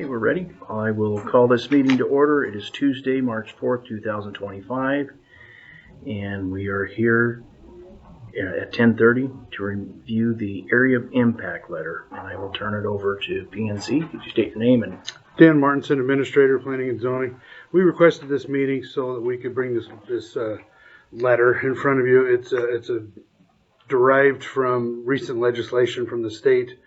we're ready. I will call this meeting to order. It is Tuesday, March 4th, 2025, and we are here at 10:30 to review the area of impact letter. And I will turn it over to PNC. Could you state your name? And Dan Martinson, Administrator, Planning and Zoning. We requested this meeting so that we could bring this letter in front of you. It's derived from recent legislation from the state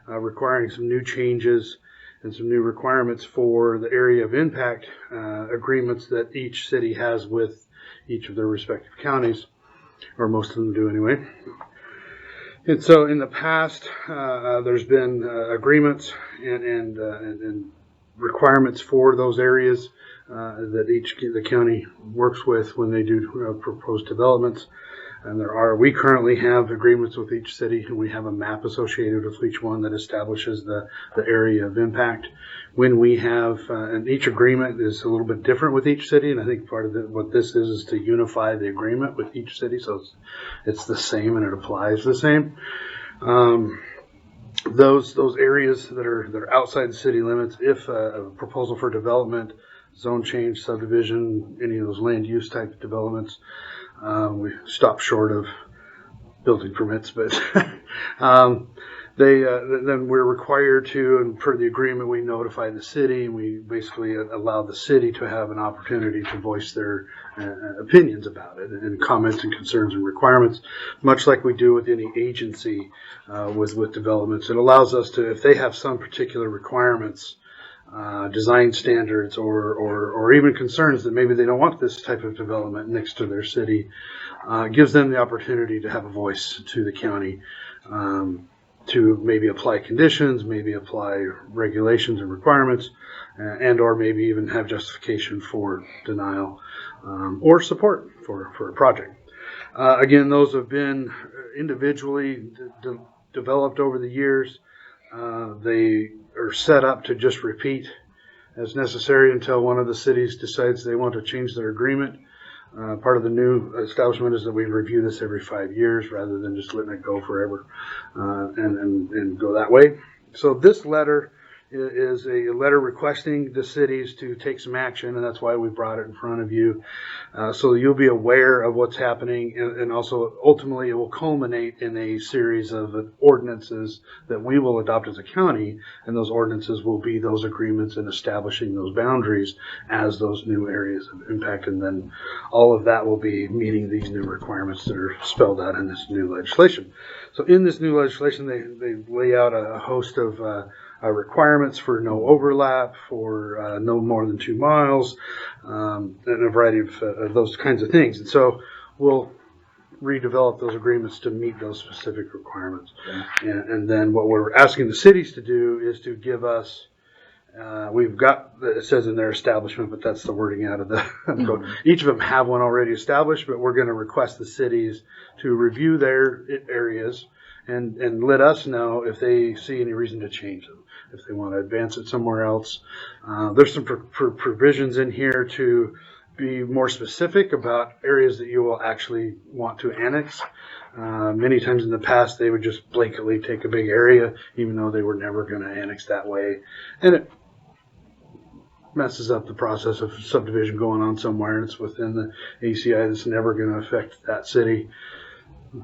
requiring some new changes and some new requirements for the area of impact agreements that each city has with each of their respective counties, or most of them do anyway. And so in the past, there's been agreements and requirements for those areas that the county works with when they do proposed developments. And we currently have agreements with each city, and we have a map associated with each one that establishes the area of impact. When we have, and each agreement is a little bit different with each city, and I think part of what this is to unify the agreement with each city, so it's the same and it applies the same. Those areas that are outside the city limits, if a proposal for development, zone change, subdivision, any of those land use type developments, we stop short of building permits, but then we're required to, and per the agreement, we notify the city, and we basically allow the city to have an opportunity to voice their opinions about it, and comments and concerns and requirements, much like we do with any agency with developments. It allows us to, if they have some particular requirements, design standards, or even concerns that maybe they don't want this type of development next to their city, gives them the opportunity to have a voice to the county, to maybe apply conditions, maybe apply regulations and requirements, and or maybe even have justification for denial or support for a project. Again, those have been individually developed over the years. They are set up to just repeat as necessary until one of the cities decides they want to change their agreement. Part of the new establishment is that we review this every 5 years rather than just letting it go forever and go that way. So this letter is a letter requesting the cities to take some action, and that's why we brought it in front of you, so you'll be aware of what's happening, and also ultimately it will culminate in a series of ordinances that we will adopt as a county, and those ordinances will be those agreements and establishing those boundaries as those new areas of impact, and then all of that will be meeting these new requirements that are spelled out in this new legislation. So in this new legislation, they lay out a host of requirements for no overlap, for no more than 2 miles, and a variety of those kinds of things. And so we'll redevelop those agreements to meet those specific requirements. And then what we're asking the cities to do is to give us, we've got, it says in their establishment, but that's the wording out of the code. Each of them have one already established, but we're going to request the cities to review their areas and let us know if they see any reason to change them, if they want to advance it somewhere else. There's some provisions in here to be more specific about areas that you will actually want to annex. Many times in the past, they would just blanketly take a big area, even though they were never going to annex that way. And it messes up the process of subdivision going on somewhere, and it's within the ACI that's never going to affect that city.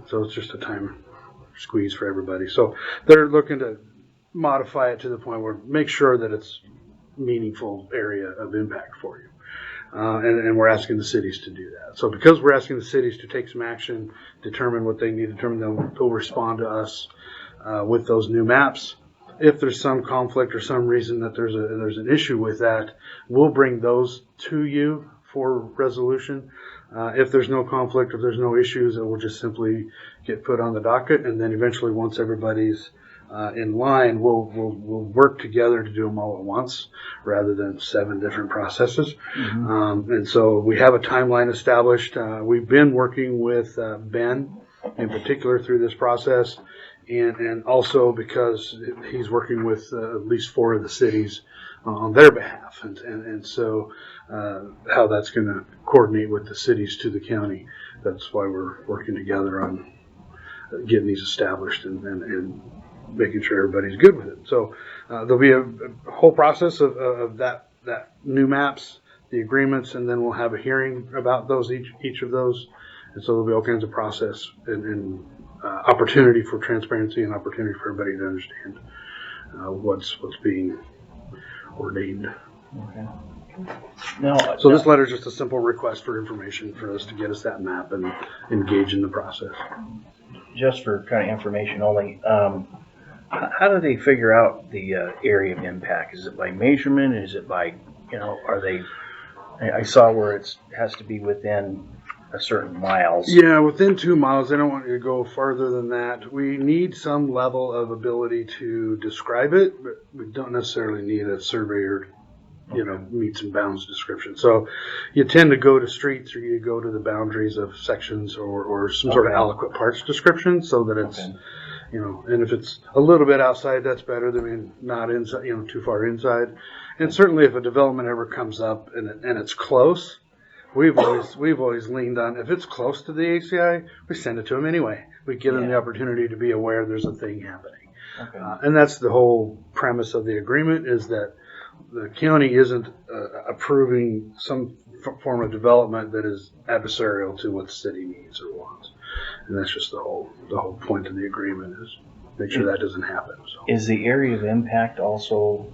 So it's just a time squeeze for everybody. So they're looking to modify it to the point where make sure that it's meaningful area of impact for you. And we're asking the cities to do that. So because we're asking the cities to take some action, determine what they need to determine, they'll respond to us with those new maps. If there's some conflict or some reason that there's an issue with that, we'll bring those to you for resolution. If there's no conflict, if there's no issues, it will just simply get put on the docket, and then eventually, once everybody's in line, we'll work together to do them all at once rather than 7 different processes. And so we have a timeline established. We've been working with Ben in particular through this process, and also because he's working with at least 4 of the cities on their behalf, and so how that's going to coordinate with the cities to the county. That's why we're working together on getting these established and making sure everybody's good with it. So there'll be a whole process of that new maps, the agreements, and then we'll have a hearing about those, each of those. And so there'll be all kinds of process and opportunity for transparency and opportunity for everybody to understand what's being ordained. Okay. Now, So this letter is just a simple request for information for us to get us that map and engage in the process. just for kind of information only, how do they figure out the area of impact? Is it by measurement? Is it by, are they, I saw where it has to be within a certain miles. Yeah, within 2 miles. They don't want you to go farther than that. We need some level of ability to describe it, but we don't necessarily need a surveyor, meets and bounds description. So you tend to go to streets, or you go to the boundaries of sections, or some sort of adequate parts description, so that it's, and if it's a little bit outside, that's better than not inside, too far inside. And certainly if a development ever comes up and it's close, we've always leaned on, if it's close to the ACI, we send it to them anyway. We give them the opportunity to be aware there's a thing happening. Okay. And that's the whole premise of the agreement, is that the county isn't approving some form of development that is adversarial to what the city needs or wants. And that's just the whole point of the agreement, is make sure that doesn't happen. So. Is the area of impact also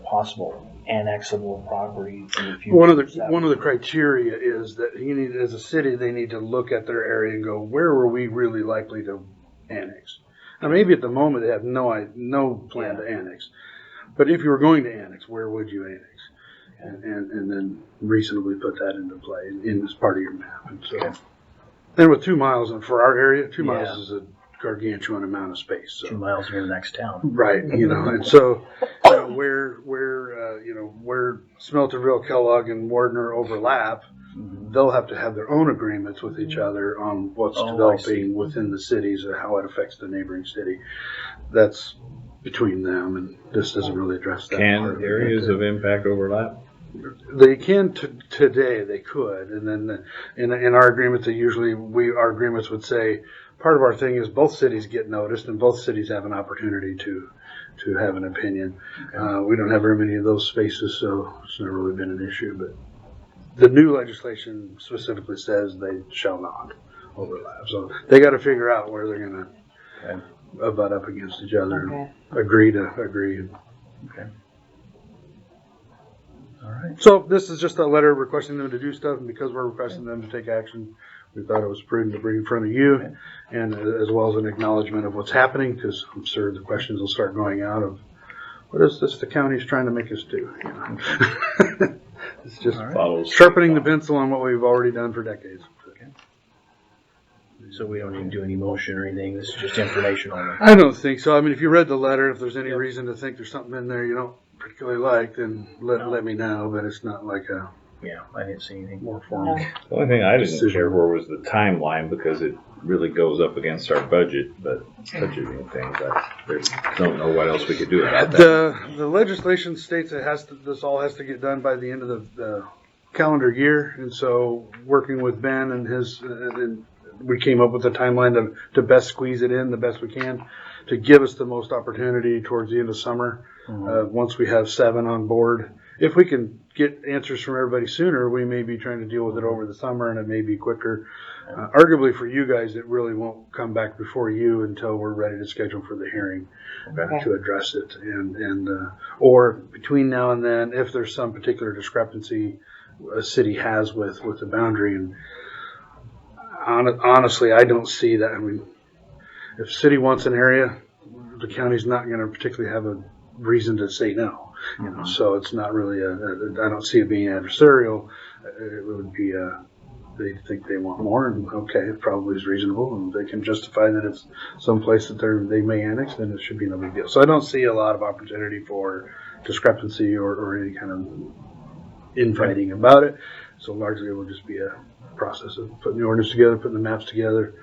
possible annexable property in the future? One of the criteria is that as a city, they need to look at their area and go, where were we really likely to annex? Now, maybe at the moment they have no plan to annex, but if you were going to annex, where would you annex? And then reasonably put that into play in as part of your map. And so, then with 2 miles, and for our area, 2 miles is a gargantuan amount of space. So. 2 miles from the next town. Right, and so where Smelterville, Kellogg, and Wardner overlap, they'll have to have their own agreements with each other on what's developing within the cities and how it affects the neighboring city. That's between them, and this doesn't really address that. Can areas of impact overlap? They can today. They could, and then in our agreements, our agreements would say part of our thing is both cities get noticed and both cities have an opportunity to have an opinion. Okay. We don't have very many of those spaces, so it's never really been an issue. But the new legislation specifically says they shall not overlap. So they got to figure out where they're going to butt up against each other and agree to agree. Okay. All right. So this is just a letter requesting them to do stuff, and because we're requesting them to take action, we thought it was prudent to bring in front of you, and as well as an acknowledgement of what's happening, because I'm sure the questions will start going out of, what is this the county's trying to make us do? It's just sharpening the pencil on what we've already done for decades. Okay. So we don't need to do any motion or anything. This is just information only. I don't think so. I mean, if you read the letter, if there's any reason to think there's something in there you don't particularly like, then let me know. But it's not like a I didn't see anything more formal. The only thing I didn't care for was the timeline, because it really goes up against our budget. But budgeting things, I don't know what else we could do about that. The legislation states this all has to get done by the end of the calendar year, and so working with Ben and we came up with a timeline to best squeeze it in the best we can to give us the most opportunity towards the end of summer. Once we have 7 on board, if we can get answers from everybody sooner, we may be trying to deal with it over the summer, and it may be quicker. Arguably for you guys, it really won't come back before you until we're ready to schedule for the hearing to address it. And or between now and then, if there's some particular discrepancy a city has with the boundary, and honestly, I don't see that. I mean, if the city wants an area, the county's not going to particularly have a reason to say no. So it's not really I don't see it being adversarial. It would be they think they want more, and it probably is reasonable, and they can justify that it's some place that they may annex, then it should be no big deal. So I don't see a lot of opportunity for discrepancy or any kind of infighting about it. So largely it will just be a process of putting the ordinance together, putting the maps together,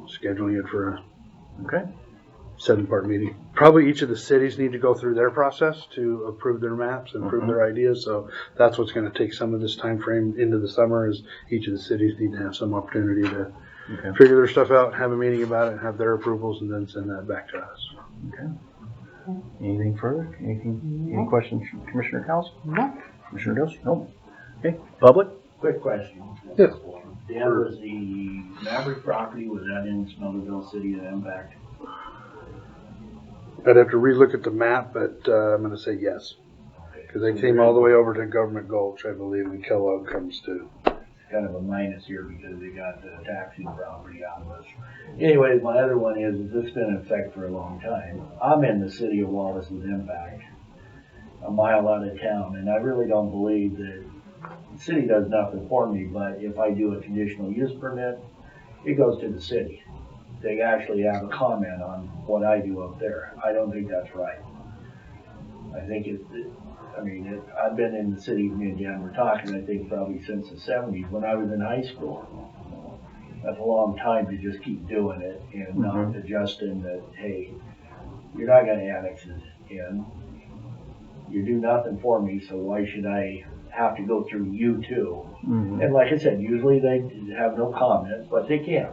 scheduling it for a 7-part meeting. Probably each of the cities need to go through their process to approve their maps and approve their ideas. So that's what's going to take some of this time frame into the summer, is each of the cities need to have some opportunity to figure their stuff out, have a meeting about it, have their approvals, and then send that back to us. Okay. Anything further? Any questions from Commissioner Cowles? No. Commissioner Dose? No. Okay. Public? Quick question. Yes. Dan, was the Maverick property, was that in Smelterville City of Impact? I'd have to relook at the map, but I'm going to say yes. Because they came all the way over to Government Gulch, I believe, and Kellogg comes to. Kind of a minus here because they got the taxing property out of us. Anyways, my other one is this has been in effect for a long time. I'm in the city of Wallace with Impact, a mile out of town, and I really don't believe that the city does nothing for me, but if I do a conditional use permit, it goes to the city. They actually have a comment on what I do up there. I don't think that's right. I think I've been in the city, me and Dan were talking, I think probably since the 70s when I was in high school. That's a long time to just keep doing it and not adjusting that, hey, you're not going to annex it in. You do nothing for me, so why should I have to go through you too? Mm-hmm. And like I said, usually they have no comments, but they can.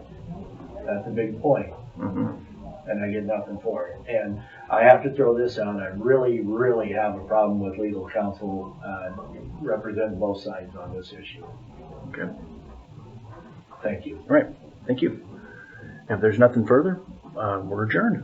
That's a big point. Mm-hmm. And I get nothing for it. And I have to throw this out. I really, really have a problem with legal counsel representing both sides on this issue. Okay. Thank you. All right. Thank you. If there's nothing further, we're adjourned.